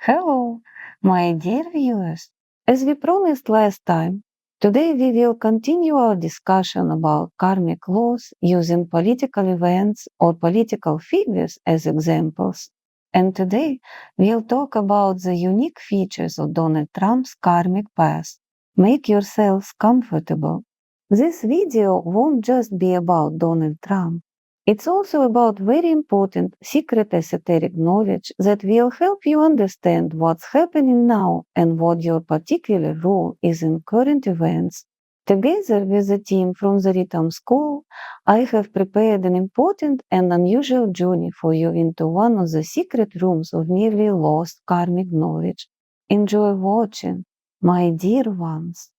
Hello, my dear viewers. As we promised last time, today we will continue our discussion about karmic laws using political events or political figures as examples. And today we'll talk about the unique features of Donald Trump's karmic past. Make yourselves comfortable. This video won't just be about Donald Trump. It's also about very important secret esoteric knowledge that will help you understand what's happening now and what your particular role is in current events. Together with the team from the Ritam School, I have prepared an important and unusual journey for you into one of the secret rooms of nearly lost karmic knowledge. Enjoy watching, my dear ones.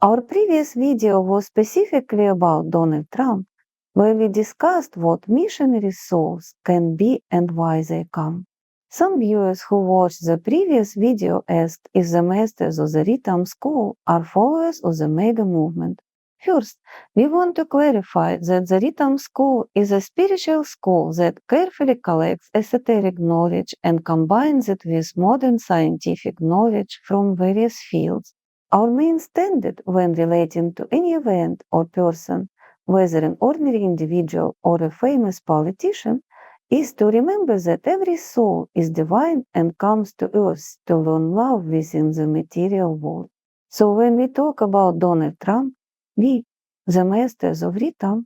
Our previous video was specifically about Donald Trump, where we discussed what missionary souls can be and why they come. Some viewers who watched the previous video asked if the masters of the Ritam School are followers of the mega movement. First, we want to clarify that the Ritam School is a spiritual school that carefully collects esoteric knowledge and combines it with modern scientific knowledge from various fields. Our main standard when relating to any event or person, whether an ordinary individual or a famous politician, is to remember that every soul is divine and comes to earth to learn love within the material world. So when we talk about Donald Trump, we, the masters of Ritam,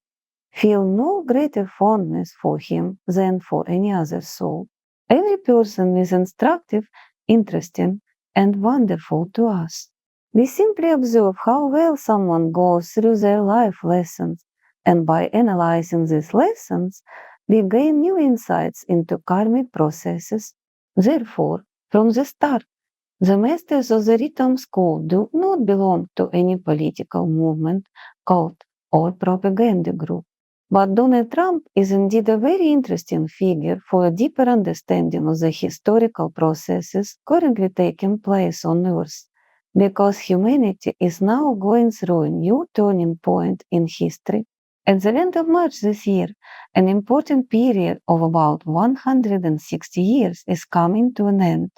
feel no greater fondness for him than for any other soul. Every person is instructive, interesting, and wonderful to us. We simply observe how well someone goes through their life lessons, and by analyzing these lessons, we gain new insights into karmic processes. Therefore, from the start, the masters of the Ritam School do not belong to any political movement, cult, or propaganda group. But Donald Trump is indeed a very interesting figure for a deeper understanding of the historical processes currently taking place on Earth, because humanity is now going through a new turning point in history. At the end of March this year, an important period of about 160 years is coming to an end.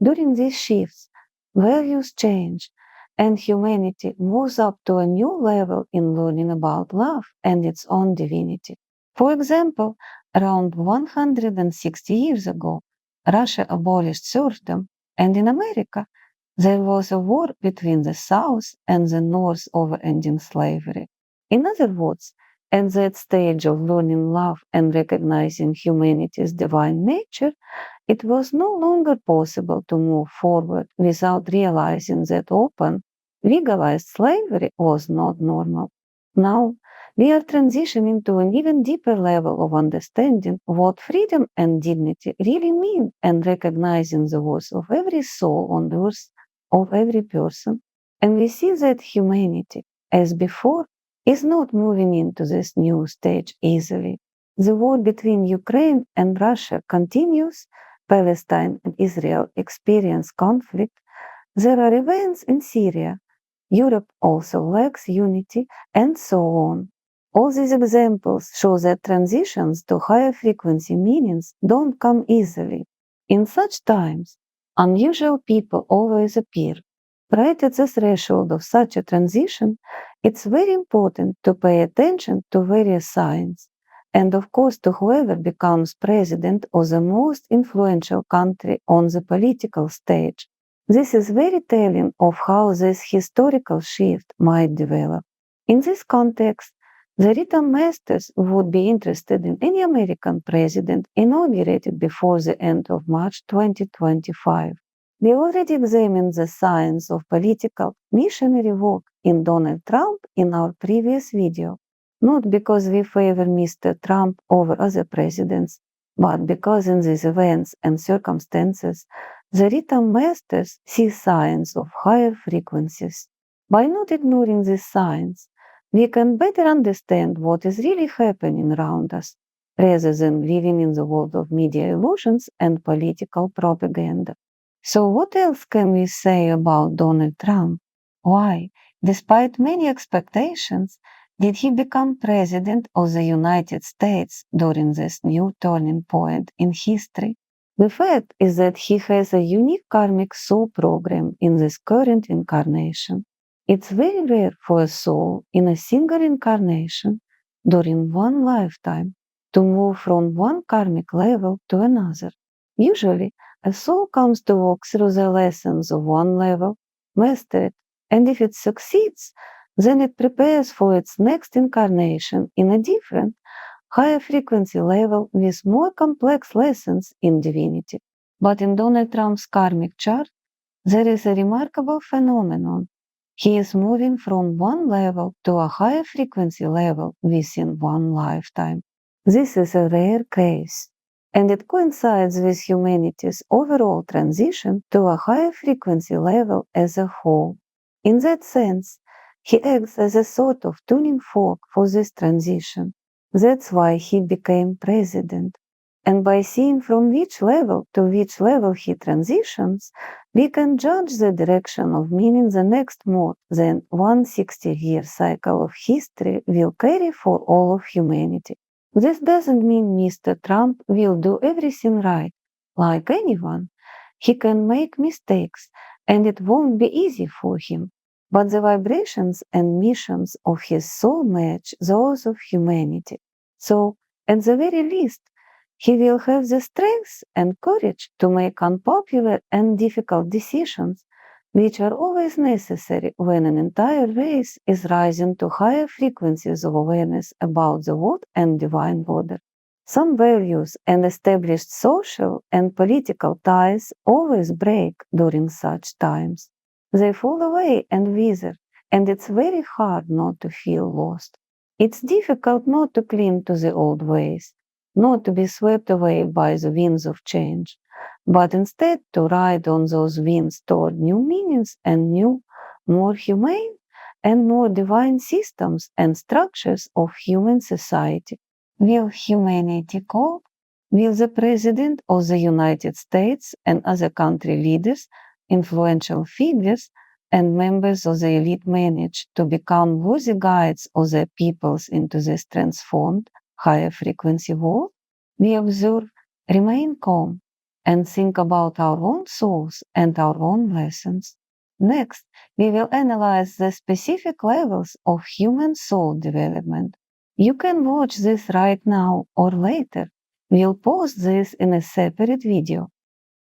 During these shifts, values change, and humanity moves up to a new level in learning about love and its own divinity. For example, around 160 years ago, Russia abolished serfdom, and in America, there was a war between the South and the North over ending slavery. In other words, at that stage of learning love and recognizing humanity's divine nature, it was no longer possible to move forward without realizing that open, legalized slavery was not normal. Now, we are transitioning to an even deeper level of understanding what freedom and dignity really mean and recognizing the worth of every soul on earth, of every person. And we see that humanity, as before, is not moving into this new stage easily. The war between Ukraine and Russia continues. Palestine and Israel experience conflict. There are events in Syria. Europe also lacks unity, and so on. All these examples show that transitions to higher frequency meanings don't come easily. In such times, unusual people always appear. Right at the threshold of such a transition, it's very important to pay attention to various signs, and of course to whoever becomes president of the most influential country on the political stage. This is very telling of how this historical shift might develop. In this context, the Ritam Masters would be interested in any American president inaugurated before the end of March 2025. We already examined the science of political missionary work in Donald Trump in our previous video, not because we favor Mr. Trump over other presidents, but because in these events and circumstances, the Ritam Masters see signs of higher frequencies. By not ignoring these signs, we can better understand what is really happening around us, rather than living in the world of media illusions and political propaganda. So what else can we say about Donald Trump? Why, despite many expectations, did he become president of the United States during this new turning point in history? The fact is that he has a unique karmic soul program in this current incarnation. It's very rare for a soul in a single incarnation during one lifetime to move from one karmic level to another. Usually, a soul comes to walk through the lessons of one level, master it, and if it succeeds, then it prepares for its next incarnation in a different, higher frequency level with more complex lessons in divinity. But in Donald Trump's karmic chart, there is a remarkable phenomenon. He is moving from one level to a higher frequency level within one lifetime. This is a rare case, and it coincides with humanity's overall transition to a higher frequency level as a whole. In that sense, he acts as a sort of tuning fork for this transition. That's why he became president. And by seeing from which level to which level he transitions, we can judge the direction of meaning the next more than 160-year cycle of history will carry for all of humanity. This doesn't mean Mr. Trump will do everything right. Like anyone, he can make mistakes, and it won't be easy for him. But the vibrations and missions of his soul match those of humanity. So, at the very least, he will have the strength and courage to make unpopular and difficult decisions, which are always necessary when an entire race is rising to higher frequencies of awareness about the world and divine order. Some values and established social and political ties always break during such times. They fall away and wither, and it's very hard not to feel lost. It's difficult not to cling to the old ways, not to be swept away by the winds of change, but instead to ride on those winds toward new meanings and new, more humane and more divine systems and structures of human society. Will humanity cope? Will the President of the United States and other country leaders, influential figures, and members of the elite manage to become worthy guides of their peoples into this transformed, higher frequency world? We observe, remain calm, and think about our own souls and our own lessons. Next, we will analyze the specific levels of human soul development. You can watch this right now or later. We'll post this in a separate video.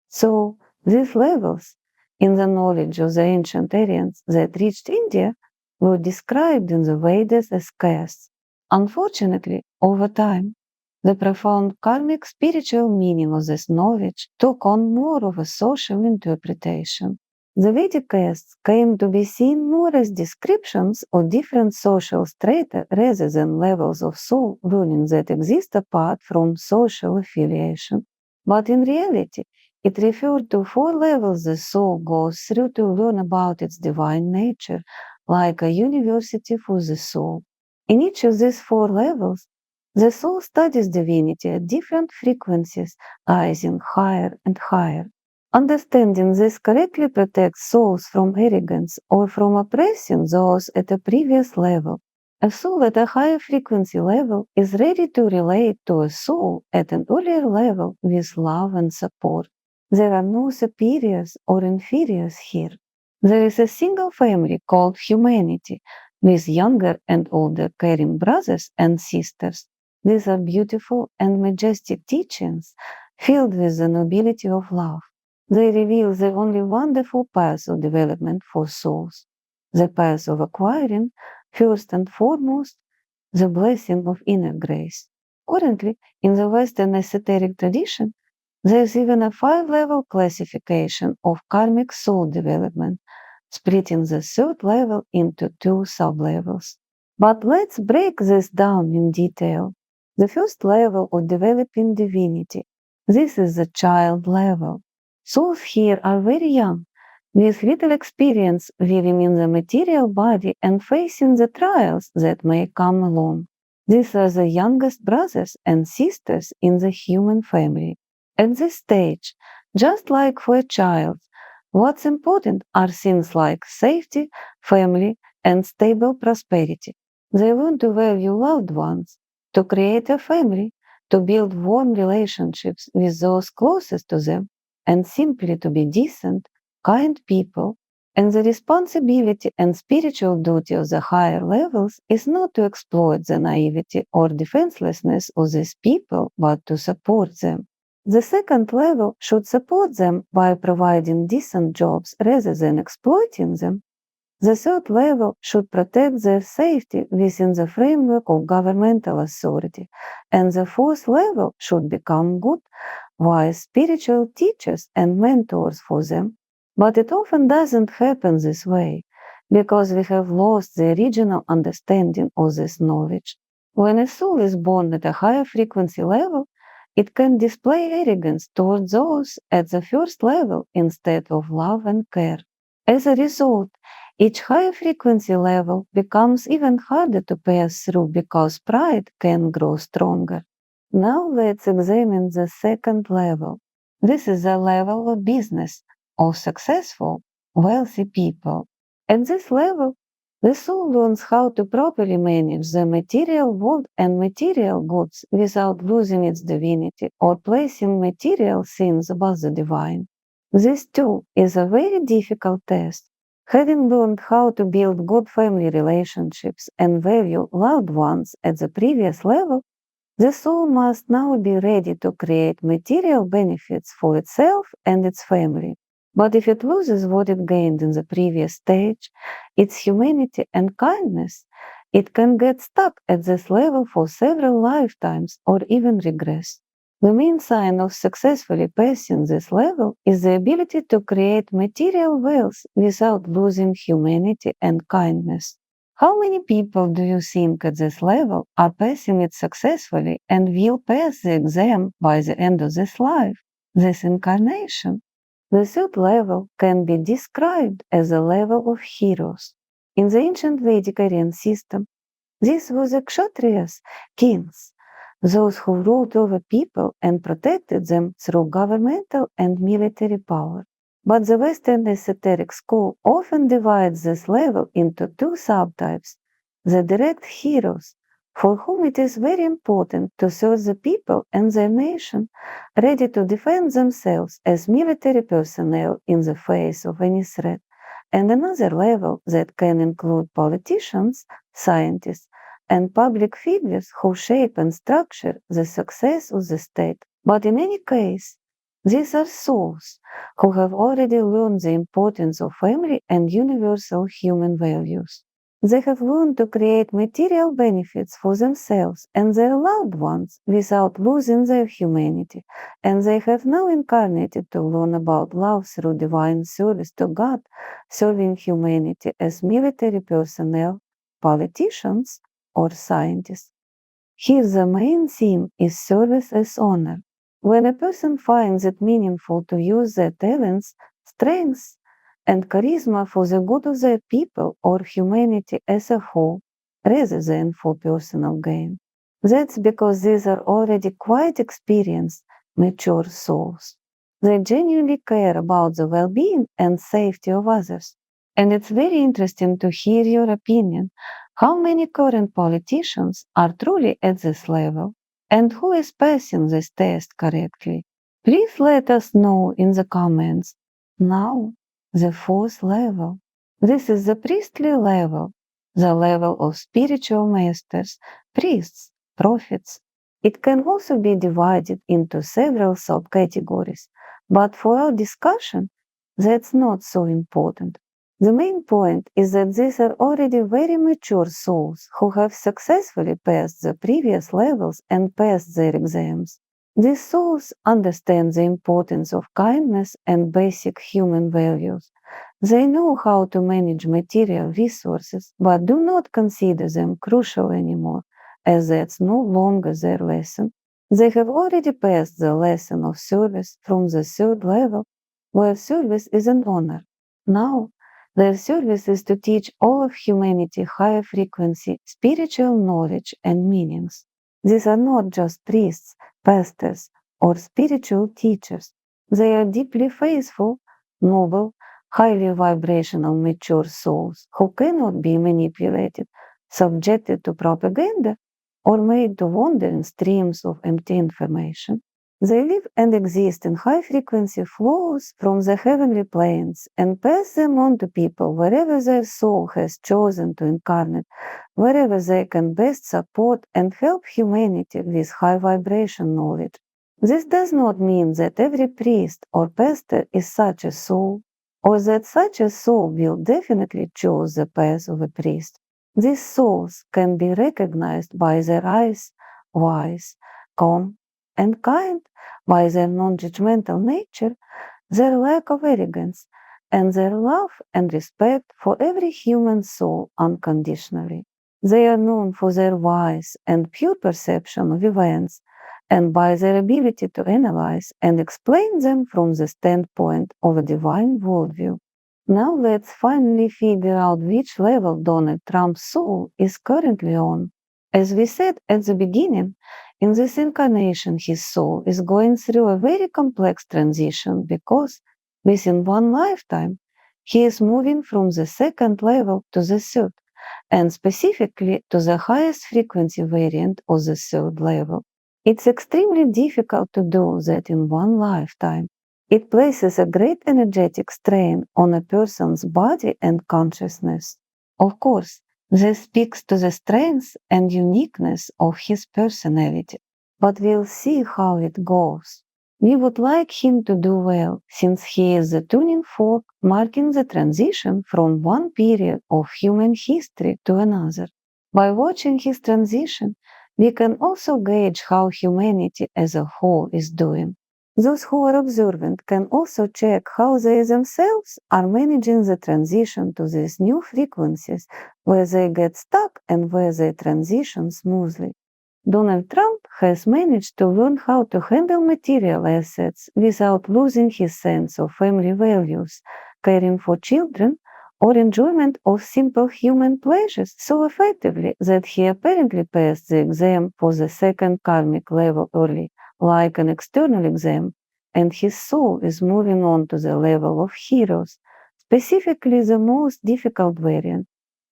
So, these levels, in the knowledge of the ancient Aryans that reached India, were described in the Vedas as castes. Unfortunately, over time, the profound karmic spiritual meaning of this knowledge took on more of a social interpretation. The Vedic castes came to be seen more as descriptions of different social strata rather than levels of soul learning that exist apart from social affiliation. But in reality, it referred to 4 levels the soul goes through to learn about its divine nature, like a university for the soul. In each of these 4 levels, the soul studies divinity at different frequencies, rising higher and higher. Understanding this correctly protects souls from arrogance or from oppressing those at a previous level. A soul at a higher frequency level is ready to relate to a soul at an earlier level with love and support. There are no superiors or inferiors here. There is a single family called humanity, with younger and older caring brothers and sisters. These are beautiful and majestic teachings, filled with the nobility of love. They reveal the only wonderful path of development for souls, the path of acquiring, first and foremost, the blessing of inner grace. Currently, in the Western esoteric tradition, there is even a 5-level classification of karmic soul development, splitting the 3rd level into 2 sub-levels. But let's break this down in detail. The first level of developing divinity. This is the child level. Souls here are very young, with little experience living in the material body and facing the trials that may come along. These are the youngest brothers and sisters in the human family. At this stage, just like for a child, what's important are things like safety, family, and stable prosperity. They learn to value loved ones, to create a family, to build warm relationships with those closest to them, and simply to be decent, kind people. And the responsibility and spiritual duty of the higher levels is not to exploit the naivety or defenselessness of these people, but to support them. The second level should support them by providing decent jobs rather than exploiting them. The third level should protect their safety within the framework of governmental authority, and the fourth level should become good, wise spiritual teachers and mentors for them. But it often doesn't happen this way, because we have lost the original understanding of this knowledge. When a soul is born at a higher frequency level, it can display arrogance towards those at the first level instead of love and care. As a result, each higher frequency level becomes even harder to pass through because pride can grow stronger. Now let's examine the second level. This is the level of business, of successful, wealthy people. At this level, the soul learns how to properly manage the material world and material goods without losing its divinity or placing material things above the divine. This too is a very difficult test. Having learned how to build good family relationships and value loved ones at the previous level, the soul must now be ready to create material benefits for itself and its family. But if it loses what it gained in the previous stage, its humanity and kindness, it can get stuck at this level for several lifetimes or even regress. The main sign of successfully passing this level is the ability to create material wealth without losing humanity and kindness. How many people do you think at this level are passing it successfully and will pass the exam by the end of this life, this incarnation? The third level can be described as a level of heroes. In the ancient Vedic Aryan system, these were the Kshatriyas, kings, those who ruled over people and protected them through governmental and military power. But the Western Esoteric school often divides this level into two subtypes: the direct heroes, for whom it is very important to serve the people and their nation, ready to defend themselves as military personnel in the face of any threat, and another level that can include politicians, scientists, and public figures who shape and structure the success of the state. But in any case, these are souls who have already learned the importance of family and universal human values. They have learned to create material benefits for themselves and their loved ones without losing their humanity, and they have now incarnated to learn about love through divine service to God, serving humanity as military personnel, politicians, or scientists. Here the main theme is service as honor. When a person finds it meaningful to use their talents, strengths, and charisma for the good of their people or humanity as a whole, rather than for personal gain, that's because these are already quite experienced, mature souls. They genuinely care about the well-being and safety of others. And it's very interesting to hear your opinion. How many current politicians are truly at this level? And who is passing this test correctly? Please let us know in the comments. Now, the fourth level. This is the priestly level, the level of spiritual masters, priests, prophets. It can also be divided into several subcategories, but for our discussion, that's not so important. The main point is that these are already very mature souls who have successfully passed the previous levels and passed their exams. These souls understand the importance of kindness and basic human values. They know how to manage material resources, but do not consider them crucial anymore, as that's no longer their lesson. They have already passed the lesson of service from the third level, where service is an honor. Now, their service is to teach all of humanity higher frequency spiritual knowledge and meanings. These are not just priests, pastors, or spiritual teachers. They are deeply faithful, noble, highly vibrational, mature souls who cannot be manipulated, subjected to propaganda, or made to wander in streams of empty information. They live and exist in high-frequency flows from the heavenly planes and pass them on to people wherever their soul has chosen to incarnate, wherever they can best support and help humanity with high-vibration knowledge. This does not mean that every priest or pastor is such a soul, or that such a soul will definitely choose the path of a priest. These souls can be recognized by their eyes, wise, calm, and kind, by their non-judgmental nature, their lack of arrogance, and their love and respect for every human soul unconditionally. They are known for their wise and pure perception of events, and by their ability to analyze and explain them from the standpoint of a divine worldview. Now let's finally figure out which level Donald Trump's soul is currently on. As we said at the beginning, in this incarnation his soul is going through a very complex transition because, within one lifetime, he is moving from the second level to the third, and specifically to the highest frequency variant of the third level. It's extremely difficult to do that in one lifetime. It places a great energetic strain on a person's body and consciousness. Of course, this speaks to the strength and uniqueness of his personality, but we'll see how it goes. We would like him to do well, since he is the tuning fork marking the transition from one period of human history to another. By watching his transition, we can also gauge how humanity as a whole is doing. Those who are observant can also check how they themselves are managing the transition to these new frequencies, where they get stuck and where they transition smoothly. Donald Trump has managed to learn how to handle material assets without losing his sense of family values, caring for children, or enjoyment of simple human pleasures so effectively that he apparently passed the exam for the second karmic level early, like an external exam, and his soul is moving on to the level of heroes, specifically the most difficult variant,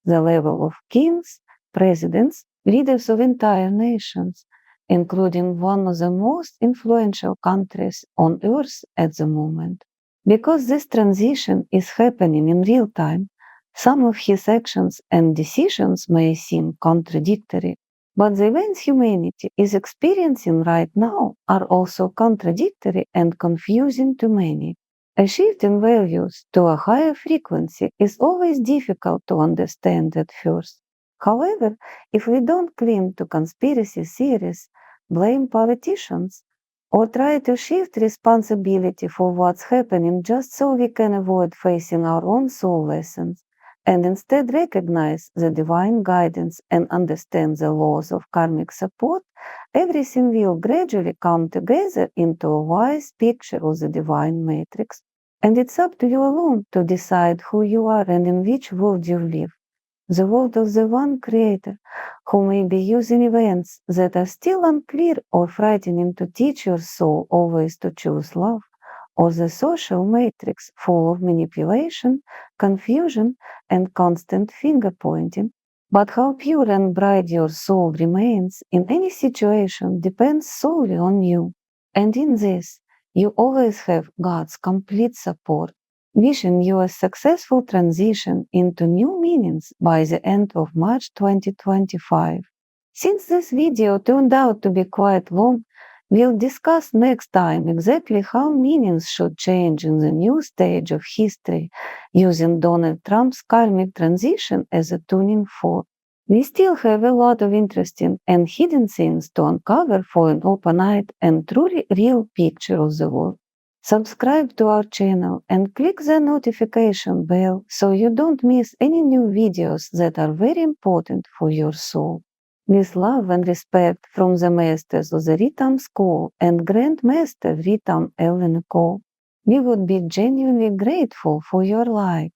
the level of kings, presidents, leaders of entire nations, including one of the most influential countries on earth at the moment. Because this transition is happening in real time, some of his actions and decisions may seem contradictory, but the events humanity is experiencing right now are also contradictory and confusing to many. A shift in values to a higher frequency is always difficult to understand at first. However, if we don't cling to conspiracy theories, blame politicians, or try to shift responsibility for what's happening just so we can avoid facing our own soul lessons, and instead recognize the divine guidance and understand the laws of karmic support, everything will gradually come together into a wise picture of the divine matrix. And it's up to you alone to decide who you are and in which world you live. The world of the one creator, who may be using events that are still unclear or frightening to teach your soul always to choose love, or the social matrix full of manipulation, confusion, and constant finger-pointing. But how pure and bright your soul remains in any situation depends solely on you. And in this, you always have God's complete support. Wishing you a successful transition into new meanings by the end of March 2025. Since this video turned out to be quite long, we'll discuss next time exactly how meanings should change in the new stage of history, using Donald Trump's karmic transition as a tuning fork. We still have a lot of interesting and hidden things to uncover for an open-eyed and truly real picture of the world. Subscribe to our channel and click the notification bell so you don't miss any new videos that are very important for your soul. With love and respect from the masters of the Ritam School and Grand Master Ritam Co., we would be genuinely grateful for your like,